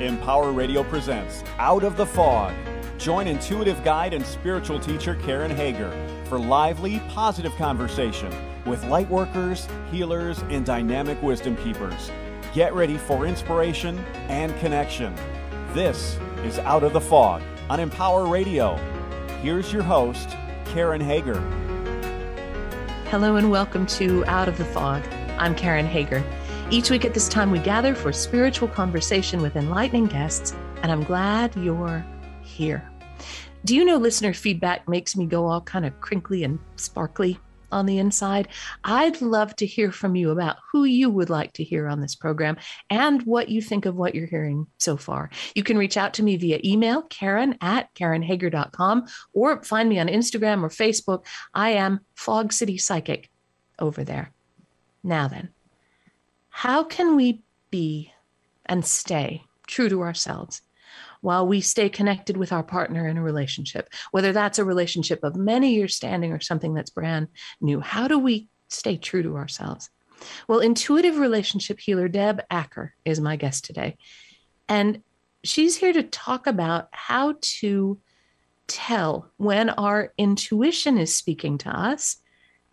Empower Radio presents Out of the Fog. Join intuitive guide and spiritual teacher Karen Hager for lively, positive conversation with light workers, healers, and dynamic wisdom keepers. Get ready for inspiration and connection. This is Out of the Fog on Empower Radio. Here's your host, Karen Hager. Hello and welcome to Out of the Fog. I'm Karen Hager. Each week at this time, we gather for spiritual conversation with enlightening guests, and I'm glad you're here. Do you know listener feedback makes me go all kind of crinkly and sparkly on the inside? I'd love to hear from you about who you would like to hear on this program and what you think of what you're hearing so far. You can reach out to me via email, karen@karenhager.com, or find me on Instagram or Facebook. I am Fog City Psychic over there. Now then, how can we be and stay true to ourselves while we stay connected with our partner in a relationship, whether that's a relationship of many years standing or something that's brand new? How do we stay true to ourselves? Well, intuitive relationship healer Deb Acker is my guest today. And she's here to talk about how to tell when our intuition is speaking to us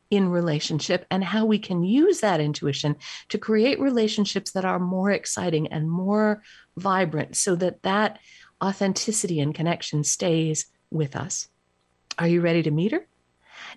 in relationship and how we can use that intuition to create relationships that are more exciting and more vibrant so that that authenticity and connection stays with us. Are you ready to meet her?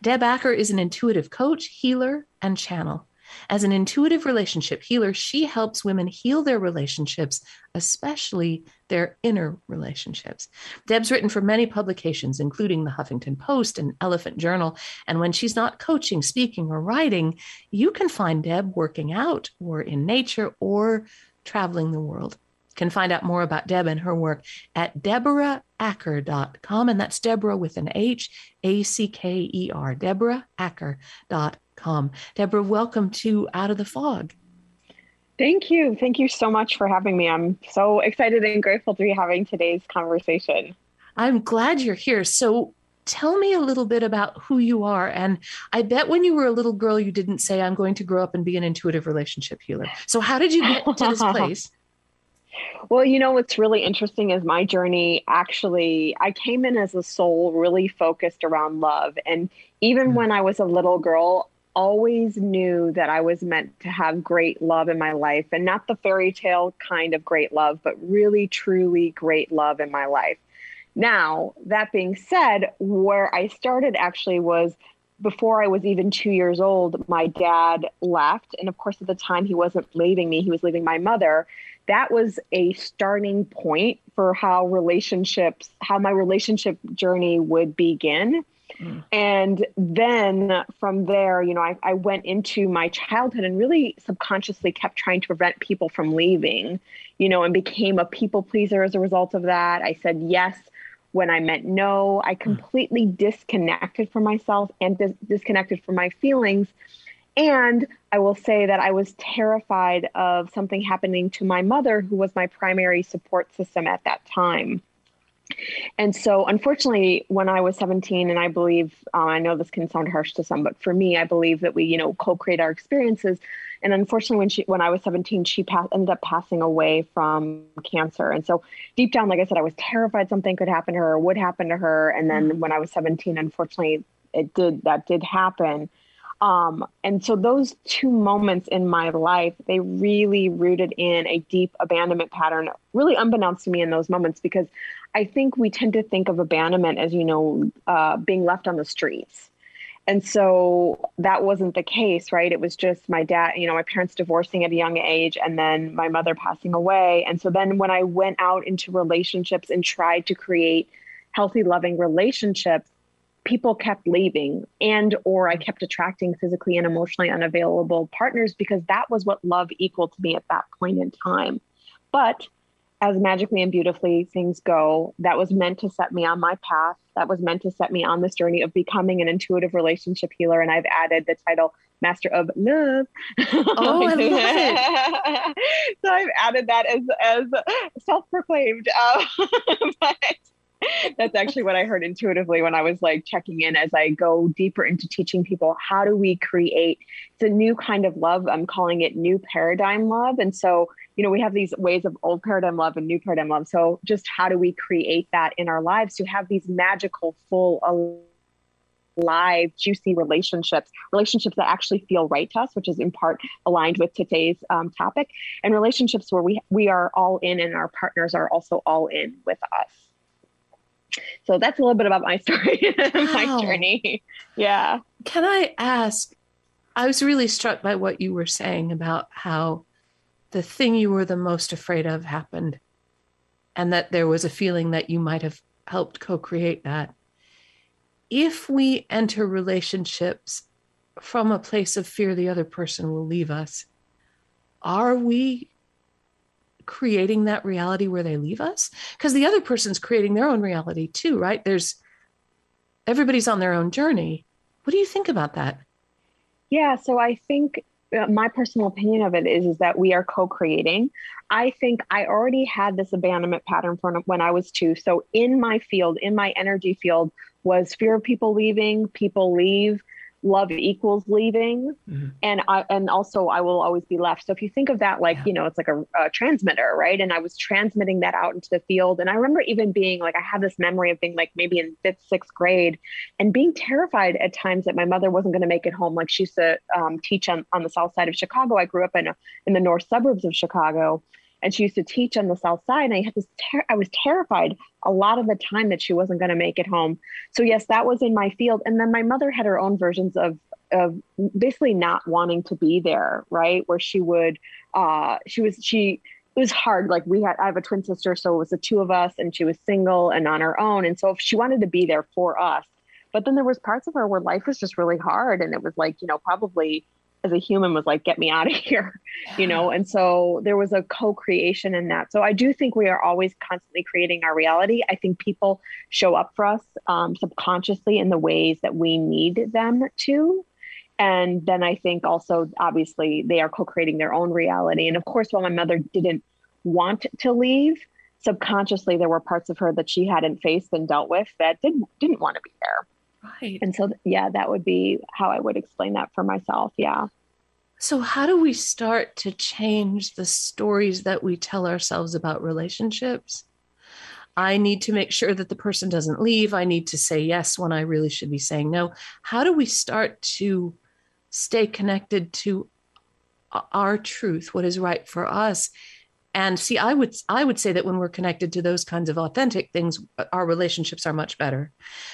Deb Acker is an intuitive coach, healer, and channel. As an intuitive relationship healer, she helps women heal their relationships, especially their inner relationships. Deb's written for many publications, including the Huffington Post and Elephant Journal. And when she's not coaching, speaking, or writing, you can find Deb working out or in nature or traveling the world. You can find out more about Deb and her work at DeborahAcker.com. And that's Deborah with an H, A-C-K-E-R, DeborahAcker.com. Deborah, welcome to Out of the Fog. Thank you. Thank you so much for having me. I'm so excited and grateful to be having today's conversation. I'm glad you're here. So tell me a little bit about who you are. And I bet when you were a little girl, you didn't say, I'm going to grow up and be an intuitive relationship healer. So how did you get to this place? Well, you know, what's really interesting is my journey. Actually, I came in as a soul really focused around love. And even when I was a little girl, always knew that I was meant to have great love in my life, and not the fairy tale kind of great love, but really, truly great love in my life. Now, that being said, where I started actually was before I was even 2 years old. My dad left. And of course, at the time, he wasn't leaving me. He was leaving my mother. That was a starting point for how my relationship journey would begin. And then from there, you know, I went into my childhood and really subconsciously kept trying to prevent people from leaving, you know, and became a people pleaser as a result of that. I said yes when I meant no. I completely disconnected from myself and disconnected from my feelings. And I will say that I was terrified of something happening to my mother, who was my primary support system at that time. And so, unfortunately, when I was 17, and I believe, I know this can sound harsh to some, but for me, I believe that we, you know, co-create our experiences. And unfortunately, when I was 17, she ended up passing away from cancer. And so deep down, like I said, I was terrified something could happen to her or would happen to her. And then when I was 17, unfortunately, that did happen. And so those two moments in my life, they really rooted in a deep abandonment pattern, really unbeknownst to me in those moments, because I think we tend to think of abandonment as, you know, being left on the streets. And so that wasn't the case, right? It was just my dad, you know, my parents divorcing at a young age, and then my mother passing away. And so then when I went out into relationships and tried to create healthy, loving relationships, people kept leaving, or I kept attracting physically and emotionally unavailable partners, because that was what love equaled to me at that point in time. But as magically and beautifully things go, that was meant to set me on my path. That was meant to set me on this journey of becoming an intuitive relationship healer. And I've added the title Master of Love. Oh, I love it. So I've added that as self-proclaimed. But that's actually what I heard intuitively when I was like checking in as I go deeper into teaching people, how do we create, it's a new kind of love. I'm calling it new paradigm love. And so we have these ways of old paradigm love and new paradigm love. So just how do we create that in our lives to have these magical, full, alive, juicy relationships that actually feel right to us, which is in part aligned with today's topic, and relationships where we are all in and our partners are also all in with us. So that's a little bit about my story, my journey. Yeah. Can I ask, I was really struck by what you were saying about how the thing you were the most afraid of happened, and that there was a feeling that you might have helped co-create that. If we enter relationships from a place of fear the other person will leave us, are we creating that reality where they leave us? Because the other person's creating their own reality too, right? Everybody's on their own journey. What do you think about that? Yeah, so I think my personal opinion of it is that we are co-creating. I think I already had this abandonment pattern from when I was 2. So in my field, in my energy field, was fear of people leaving, people leave, love equals leaving. Mm-hmm. And also I will always be left. So if you think of that, like, it's like a transmitter, right? And I was transmitting that out into the field. And I remember even being like, I have this memory of being like maybe in 5th, 6th grade and being terrified at times that my mother wasn't going to make it home. Like she used to teach on the south side of Chicago. I grew up in the north suburbs of Chicago. And she used to teach on the south side. And I had I was terrified a lot of the time that she wasn't going to make it home. So yes, that was in my field. And then my mother had her own versions of basically not wanting to be there, right? Where she would, it was hard. Like I have a twin sister, so it was the 2 of us, and she was single and on her own. And so if she wanted to be there for us, but then there was parts of her where life was just really hard. And it was like, probably as a human was like, get me out of here, And so there was a co-creation in that. So I do think we are always constantly creating our reality. I think people show up for us subconsciously in the ways that we need them to. And then I think also, obviously, they are co-creating their own reality. And of course, while my mother didn't want to leave, subconsciously, there were parts of her that she hadn't faced and dealt with that didn't want to be there. Right. And so, yeah, that would be how I would explain that for myself. Yeah. So how do we start to change the stories that we tell ourselves about relationships? I need to make sure that the person doesn't leave. I need to say yes when I really should be saying no. How do we start to stay connected to our truth, what is right for us? And see, I would say that when we're connected to those kinds of authentic things, our relationships are much better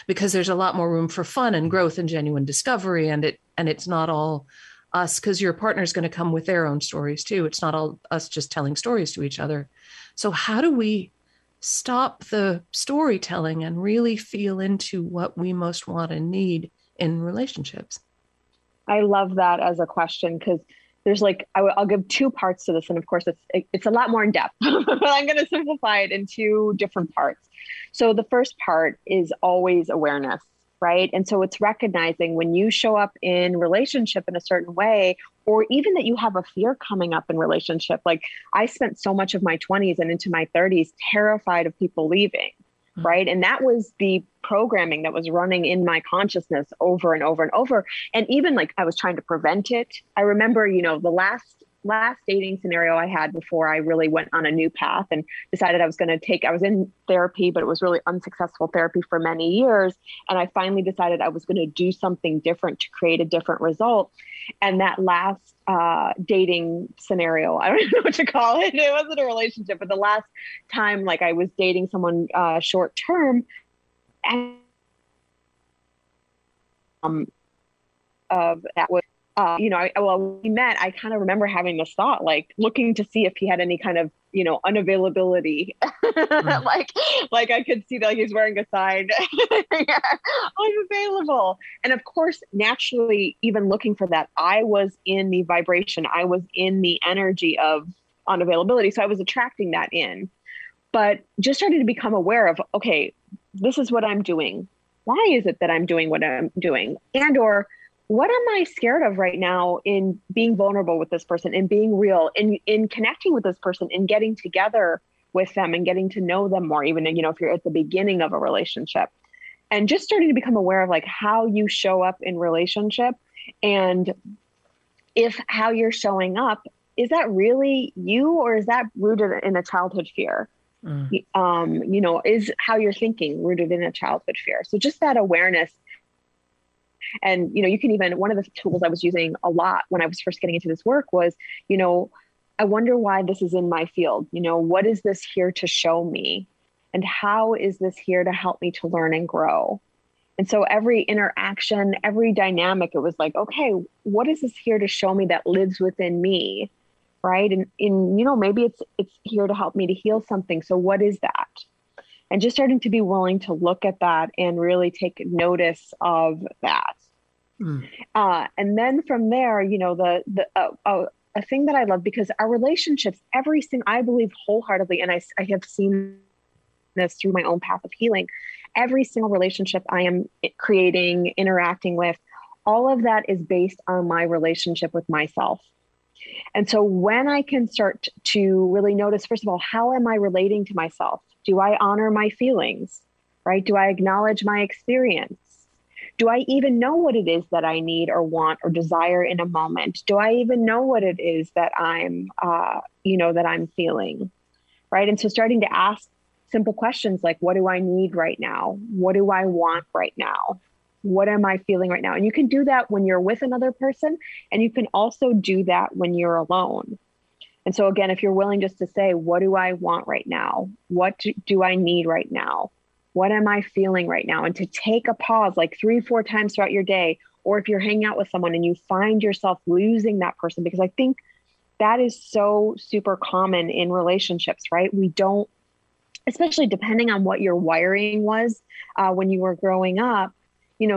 because there's a lot more room for fun and growth and genuine discovery. And it's not all us, because your partner's going to come with their own stories too. It's not all us just telling stories to each other. So how do we stop the storytelling and really feel into what we most want and need in relationships? I love that as a question, because there's like, I'll give 2 parts to this. And of course, it's a lot more in depth, but I'm going to simplify it in 2 different parts. So the first part is always awareness, right? And so it's recognizing when you show up in relationship in a certain way, or even that you have a fear coming up in relationship. Like I spent so much of my 20s and into my 30s terrified of people leaving. Right. And that was the programming that was running in my consciousness over and over and over. And even like I was trying to prevent it. I remember, the last dating scenario I had before I really went on a new path and decided I was in therapy, but it was really unsuccessful therapy for many years. And I finally decided I was going to do something different to create a different result. And that last dating scenario, I don't even know what to call it. It wasn't a relationship, but the last time, like I was dating someone short term, and of that was, when we met, I kind of remember having this thought, like looking to see if he had any kind of, unavailability. like I could see that he's wearing a sign. Yeah, I'm available. And of course, naturally, even looking for that, I was in the vibration. I was in the energy of unavailability. So I was attracting that in, but just started to become aware of, okay, this is what I'm doing. Why is it that I'm doing what I'm doing? And, or what am I scared of right now in being vulnerable with this person and being real, in connecting with this person and getting together with them and getting to know them more, even, if you're at the beginning of a relationship, and just starting to become aware of like how you show up in relationship. And if how you're showing up is that really you, or is that rooted in a childhood fear? Is how you're thinking rooted in a childhood fear? So just that awareness. And, you can even, one of the tools I was using a lot when I was first getting into this work was, I wonder why this is in my field. What is this here to show me? And how is this here to help me to learn and grow? And so every interaction, every dynamic, it was like, okay, what is this here to show me that lives within me? Right. And maybe it's here to help me to heal something. So what is that? And just starting to be willing to look at that and really take notice of that. And then from there, a thing that I love, because our relationships, I believe wholeheartedly, and I have seen this through my own path of healing, every single relationship I am creating, interacting with, all of that is based on my relationship with myself. And so when I can start to really notice, first of all, how am I relating to myself? Do I honor my feelings, right? Do I acknowledge my experience? Do I even know what it is that I need or want or desire in a moment? Do I even know what it is that I'm feeling, right? And so starting to ask simple questions like, what do I need right now? What do I want right now? What am I feeling right now? And you can do that when you're with another person, and you can also do that when you're alone. And so again, if you're willing just to say, what do I want right now? What do I need right now? What am I feeling right now? And to take a pause like 3-4 times throughout your day, or if you're hanging out with someone and you find yourself losing that person, because I think that is so super common in relationships, right? We don't, especially depending on what your wiring was when you were growing up,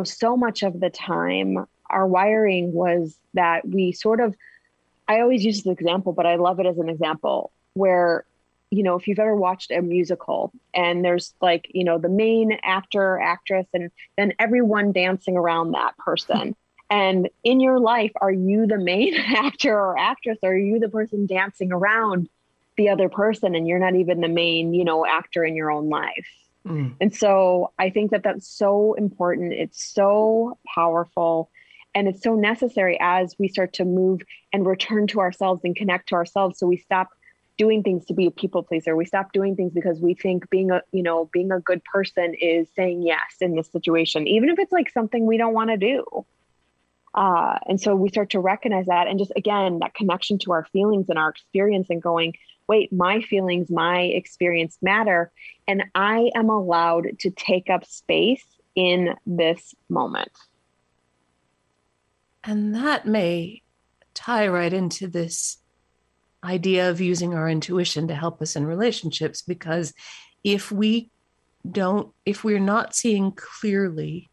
so much of the time our wiring was that we sort of, I always use this example, but I love it as an example where, if you've ever watched a musical and there's like, the main actor, actress, and then everyone dancing around that person. And in your life, are you the main actor or actress, or are you the person dancing around the other person and you're not even the main, actor in your own life? And so I think that that's so important. It's so powerful, and it's so necessary as we start to move and return to ourselves and connect to ourselves. So we stop doing things to be a people pleaser. We stop doing things because we think being a good person is saying yes in this situation, even if it's like something we don't want to do. And so we start to recognize that, and just, again, that connection to our feelings and our experience, and going, wait, my feelings, my experience matter, and I am allowed to take up space in this moment. And that may tie right into this idea of using our intuition to help us in relationships, because if we're not seeing clearly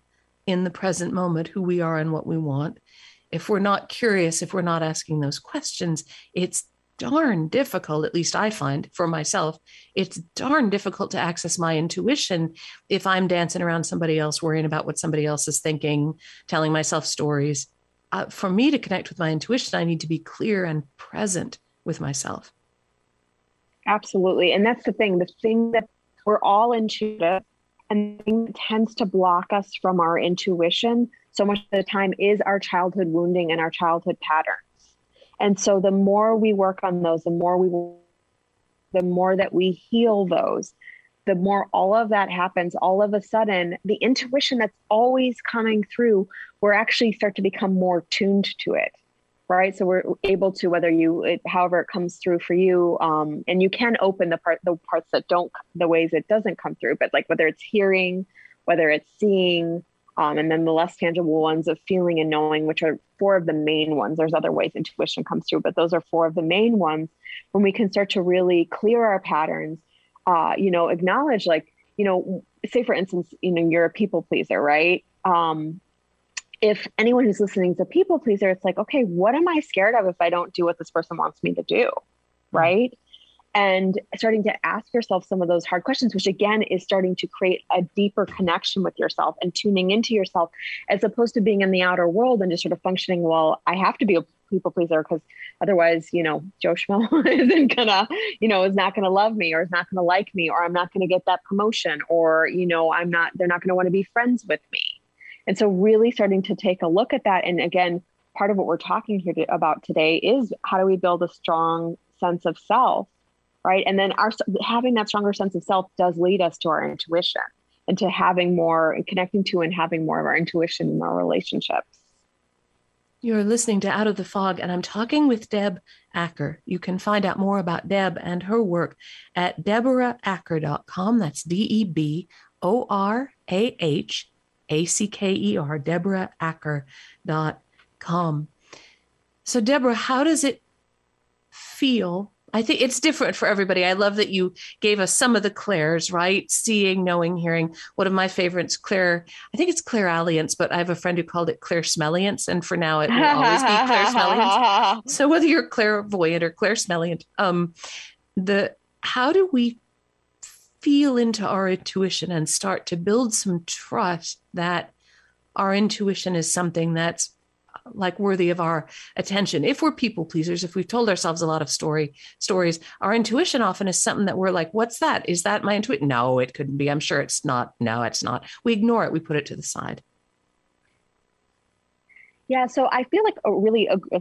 in the present moment who we are and what we want, if we're not curious, if we're not asking those questions, it's darn difficult, at least I find for myself, it's darn difficult to access my intuition if I'm dancing around somebody else, worrying about what somebody else is thinking, telling myself stories. For me to connect with my intuition, I need to be clear and present with myself. Absolutely. And that's the thing that we're all intuitive, and the thing that tends to block us from our intuition so much of the time is our childhood wounding and our childhood patterns. And so the more we work on those, the more that we heal those, the more all of that happens. All of a sudden, the intuition that's always coming through, we're actually start to become more tuned to it, right? So we're able to, however it comes through for you, and you can open the parts that don't, the ways it doesn't come through, but like whether it's hearing, whether it's seeing, and then the less tangible ones of feeling and knowing, which are 4 of the main ones. There's other ways intuition comes through, but those are 4 of the main ones. When we can start to really clear our patterns, acknowledge, like, say for instance, you're a people pleaser, right? If anyone who's listening is a people pleaser, it's like, okay, what am I scared of if I don't do what this person wants me to do? Right. And starting to ask yourself some of those hard questions, which again is starting to create a deeper connection with yourself and tuning into yourself, as opposed to being in the outer world and just sort of functioning, well, I have to be a people pleaser because otherwise, Joe Schmo isn't gonna, is not gonna love me, or is not gonna like me, or I'm not gonna get that promotion, or, they're not gonna want to be friends with me. And so really starting to take a look at that. And again, part of what we're talking here about today is how do we build a strong sense of self, right? And then having that stronger sense of self does lead us to our intuition and to having more and connecting to and having more of our intuition in our relationships. You're listening to Out of the Fog, and I'm talking with Deb Acker. You can find out more about Deb and her work at DeborahAcker.com. That's DeborahAcker, DeborahAcker.com. So, Deborah, how does it feel? I think it's different for everybody. I love that you gave us some of the clairs, right? Seeing, knowing, hearing. One of my favorites, I think it's clairalience, but I have a friend who called it clairsmelliance, and for now it will always be clairsmelliance. So whether you're clairvoyant or clairsmelliant, how do we feel into our intuition and start to build some trust that our intuition is something that's like worthy of our attention? If we're people pleasers, if we've told ourselves a lot of stories, our intuition often is something that we're like, what's that? Is that my intuition? No, it couldn't be. I'm sure it's not. No, it's not. We ignore it. We put it to the side. Yeah. So I feel like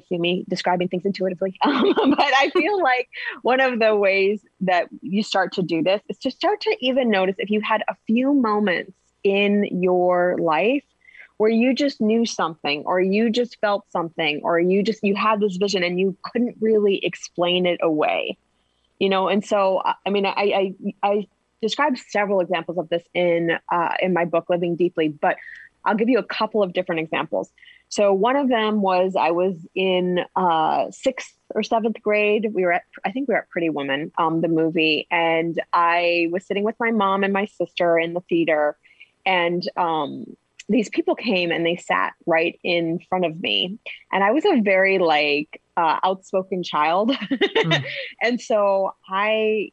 see me describing things intuitively, but I feel like one of the ways that you start to do this is to start to even notice if you had a few moments in your life where you just knew something, or you just felt something, or you had this vision and you couldn't really explain it away, And so, I mean, I described several examples of this in my book, Living Deeply, but I'll give you a couple of different examples. So one of them was I was in 6th or 7th grade. I think we were at Pretty Woman, the movie, and I was sitting with my mom and my sister in the theater, and these people came and they sat right in front of me. And I was a very outspoken child. And so I,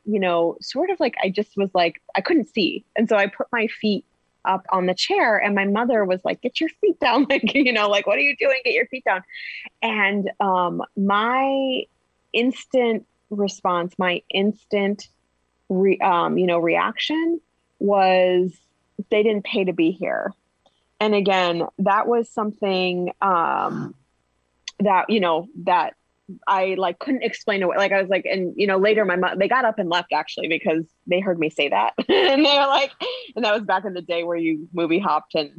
sort of I just was like, I couldn't see. And so I put my feet up on the chair, and my mother was like, get your feet down. What are you doing? Get your feet down. And my instant response, my instant reaction was, they didn't pay to be here. And again, that was something that I couldn't explain away. I was like, and later my mom, they got up and left actually because they heard me say that. And they were like, and that was back in the day where you movie hopped and,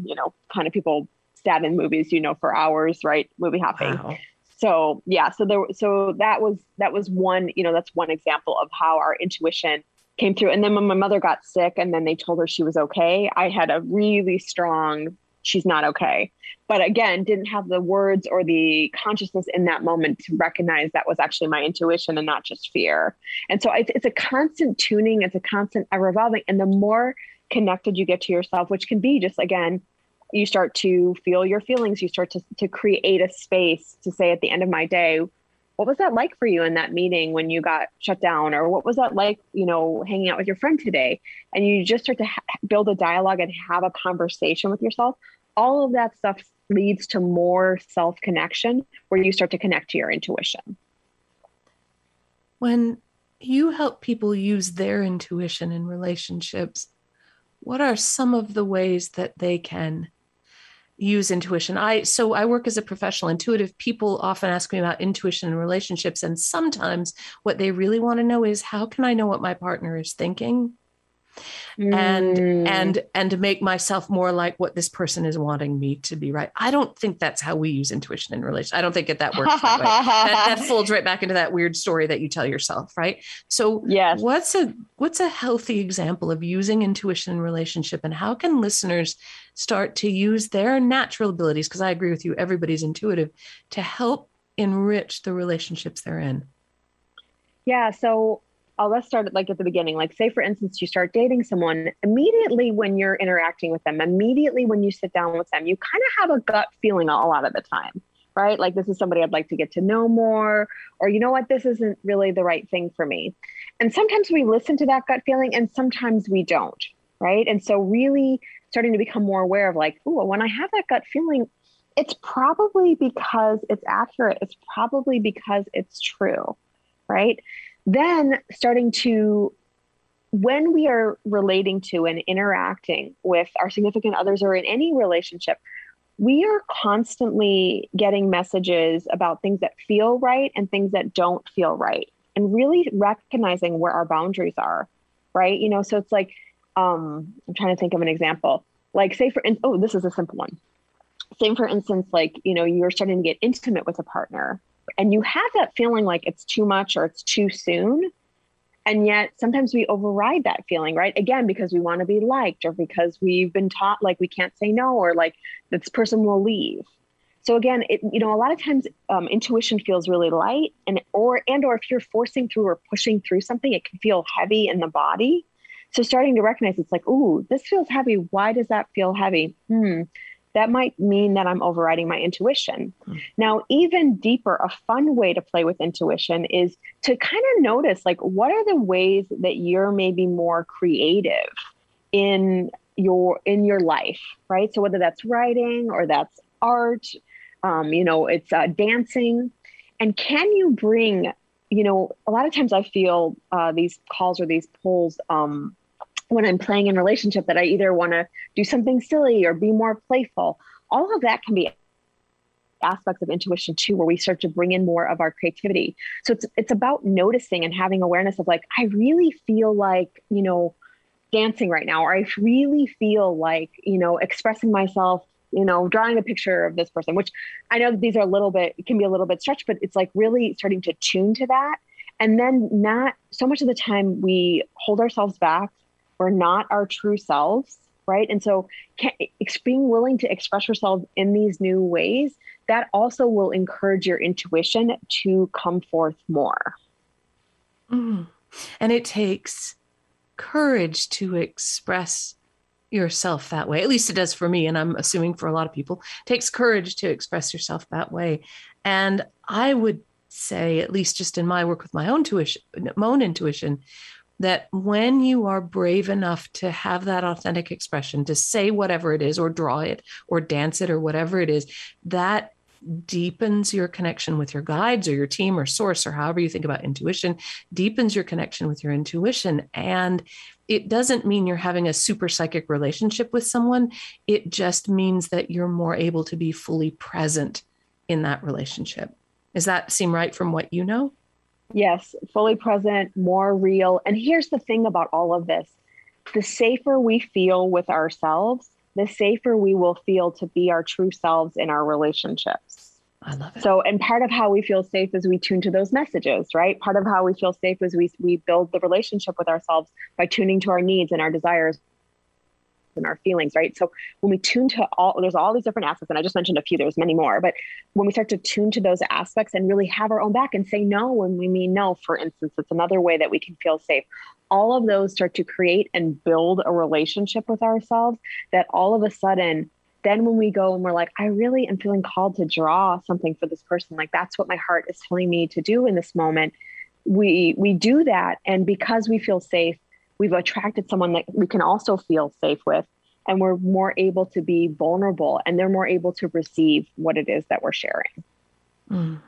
kind of people sat in movies, for hours, right? Movie hopping. Wow. So yeah, so that was one, that's one example of how our intuition came through. And then when my mother got sick and then they told her she was okay, I had a really strong, she's not okay. But again, didn't have the words or the consciousness in that moment to recognize that was actually my intuition and not just fear. And so it's a constant tuning. It's a constant revolving. And the more connected you get to yourself, which can be just, again, you start to feel your feelings. You start to create a space to say at the end of my day, what was that like for you in that meeting when you got shut down? Or what was that like, hanging out with your friend today? And you just start to build a dialogue and have a conversation with yourself. All of that stuff leads to more self-connection where you start to connect to your intuition. When you help people use their intuition in relationships, what are some of the ways that they can use intuition? I work as a professional intuitive. People often ask me about intuition in relationships. And sometimes what they really want to know is, how can I know what my partner is thinking? And to make myself more like what this person is wanting me to be, right? I don't think that's how we use intuition in relationships. I don't think that works that way. That folds right back into that weird story that you tell yourself, right? So yes. What's a healthy example of using intuition in relationship, and how can listeners start to use their natural abilities, because I agree with you, everybody's intuitive, to help enrich the relationships they're in? Yeah, so let's start at the beginning. Say, for instance, you start dating someone. Immediately when you're interacting with them, immediately when you sit down with them, you kind of have a gut feeling a lot of the time, right? This is somebody I'd like to get to know more, or you know what, this isn't really the right thing for me. And sometimes we listen to that gut feeling and sometimes we don't, right? And so really starting to become more aware of when I have that gut feeling, it's probably because it's accurate. It's probably because it's true, right? Then starting to, when we are relating to and interacting with our significant others or in any relationship, we are constantly getting messages about things that feel right and things that don't feel right, and really recognizing where our boundaries are, right? So it's like, I'm trying to think of an example. Like, say this is a simple one. Say for instance, like, you're starting to get intimate with a partner and you have that feeling like it's too much or it's too soon. And yet sometimes we override that feeling, right? Again, because we want to be liked, or because we've been taught like we can't say no, or like this person will leave. So again, a lot of times intuition feels really light, or if you're forcing through or pushing through something, it can feel heavy in the body. So starting to recognize, it's like, ooh, this feels heavy. Why does that feel heavy? That might mean that I'm overriding my intuition. Now, even deeper, a fun way to play with intuition is to kind of notice, like, what are the ways that you're maybe more creative in your life, right? So whether that's writing or that's art, it's dancing. And can you bring, a lot of times I feel these calls or these pulls, when I'm playing in relationship, that I either want to do something silly or be more playful. All of that can be aspects of intuition too, where we start to bring in more of our creativity. So it's about noticing and having awareness of, like, I really feel like, dancing right now, or I really feel like, expressing myself, drawing a picture of this person, which I know these are can be a little bit stretched, but it's like really starting to tune to that. And then not so much of the time we hold ourselves back. We're not our true selves, right? And so being willing to express yourself in these new ways, that also will encourage your intuition to come forth more. And it takes courage to express yourself that way. At least it does for me, and I'm assuming for a lot of people. It takes courage to express yourself that way. And I would say, at least just in my work with my own intuition, that when you are brave enough to have that authentic expression, to say whatever it is, or draw it, or dance it, or whatever it is, that deepens your connection with your guides or your team or source, or however you think about intuition, deepens your connection with your intuition. And it doesn't mean you're having a super psychic relationship with someone. It just means that you're more able to be fully present in that relationship. Does that seem right from what you know? Yes, fully present, more real. And here's the thing about all of this. The safer we feel with ourselves, the safer we will feel to be our true selves in our relationships. I love it. So, and part of how we feel safe is we tune to those messages, right? Part of how we feel safe is we build the relationship with ourselves by tuning to our needs and our desires and our feelings, right? So when we tune to there's all these different aspects, and I just mentioned a few, there's many more, but when we start to tune to those aspects and really have our own back and say no when we mean no, for instance, it's another way that we can feel safe. All of those start to create and build a relationship with ourselves that all of a sudden, then when we go and we're like, I really am feeling called to draw something for this person, like that's what my heart is telling me to do in this moment, we do that. And because we feel safe, we've attracted someone that we can also feel safe with, and we're more able to be vulnerable, and they're more able to receive what it is that we're sharing.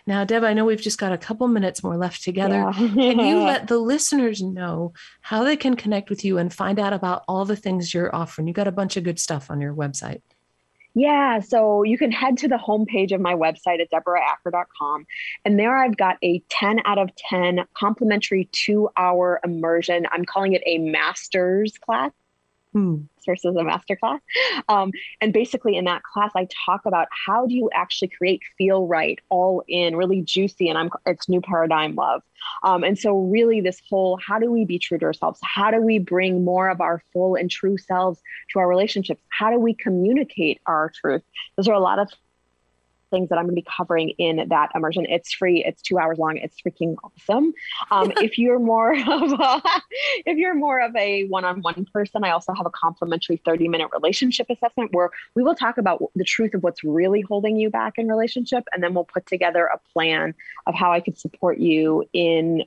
Now, Deb, I know we've just got a couple minutes more left together. Yeah. Can you let the listeners know how they can connect with you and find out about all the things you're offering? You got a bunch of good stuff on your website. Yeah, so you can head to the homepage of my website at deboraacker.com. And there I've got a 10 out of 10 complimentary 2-hour immersion. I'm calling it a master's class versus a master class. And basically in that class, I talk about how do you actually create Feel Right, all in, really juicy, and it's new paradigm love. And so really this whole, how do we be true to ourselves? How do we bring more of our full and true selves to our relationships? How do we communicate our truth? Those are a lot of things that I'm going to be covering in that immersion. It's free. It's 2 hours long. It's freaking awesome. If you're more of a one-on-one person, I also have a complimentary 30-minute relationship assessment where we will talk about the truth of what's really holding you back in relationship. And then we'll put together a plan of how I could support you in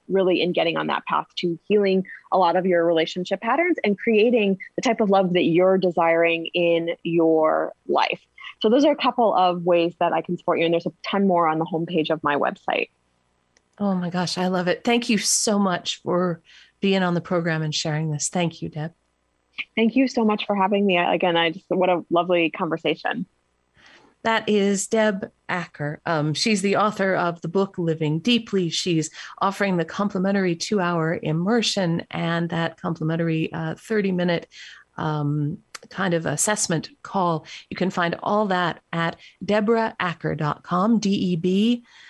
really in getting on that path to healing a lot of your relationship patterns and creating the type of love that you're desiring in your life. So those are a couple of ways that I can support you. And there's a ton more on the homepage of my website. Oh my gosh, I love it. Thank you so much for being on the program and sharing this. Thank you, Deb. Thank you so much for having me. Again, what a lovely conversation. That is Deb Acker. She's the author of the book Living Deeply. She's offering the complimentary 2-hour immersion and that complimentary 30-minute kind of assessment call. You can find all that at deboraacker.com, DeborahAcker,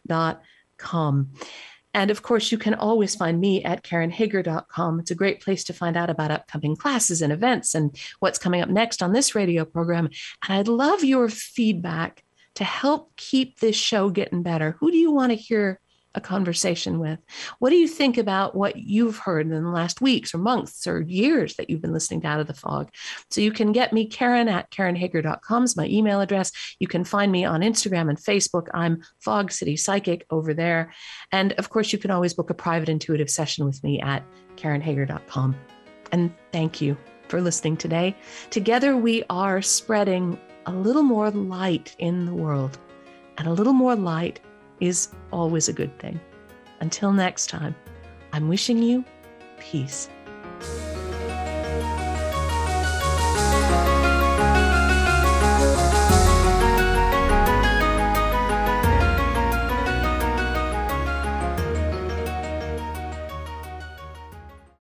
deborahAcker.com. And of course, you can always find me at karenhager.com. It's a great place to find out about upcoming classes and events and what's coming up next on this radio program. And I'd love your feedback to help keep this show getting better. Who do you want to hear a conversation with? What do you think about what you've heard in the last weeks or months or years that you've been listening to Out of the Fog? So you can get me, Karen at karenhager.com is my email address. You can find me on Instagram and Facebook. I'm Fog City Psychic over there. And of course, you can always book a private intuitive session with me at karenhager.com. And thank you for listening today. Together, we are spreading a little more light in the world, and a little more light is always a good thing. Until next time, I'm wishing you peace.